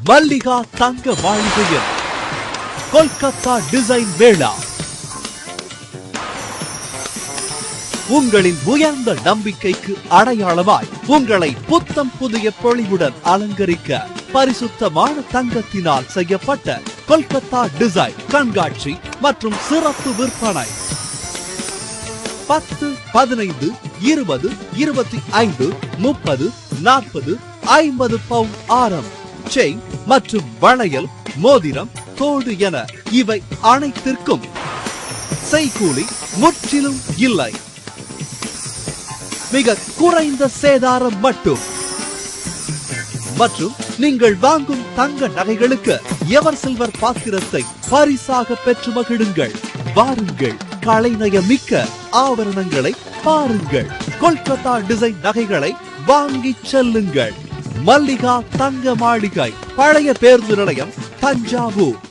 மல்லிகா தங்க மாளிகையில் கொல்கத்தா டிசைன் மேளா. உங்களின் உயர்ந்த நம்பிக்கைக்கு அடையாளமாய் உங்களை புத்தம் புதிய பொலிவுடன் அலங்கரிக்க பரிசுத்தமான தங்கத்தினால் செய்யப்பட்ட கொல்கத்தா டிசைன் கண்காட்சி மற்றும் சிறப்பு விற்பனை 10, 15, 20, 25, 30, 40, 50 பவுண்ட் ஆரம் செயின் மற்றும் வளையல், மோதிரம், தோடு என இவை அனைத்திற்கும் செய்கூலி முற்றிலும் இல்லை. மிக குறைந்த சேதாரம் மட்டும். மற்றும் நீங்கள் வாங்கும் தங்க நகைகளுக்கு எவர் சில்வர் பாத்திரத்தை பரிசாக பெற்று மகிழுங்கள். வாருங்கள், கலைநயம் மிக்க ஆபரணங்களை பாருங்கள். கொல்கத்தா டிசைன் நகைகளை வாங்கி செல்லுங்கள். மல்லிகா தங்க மாளிகை, பழைய பேருந்து நிலையம், தஞ்சாவூர்.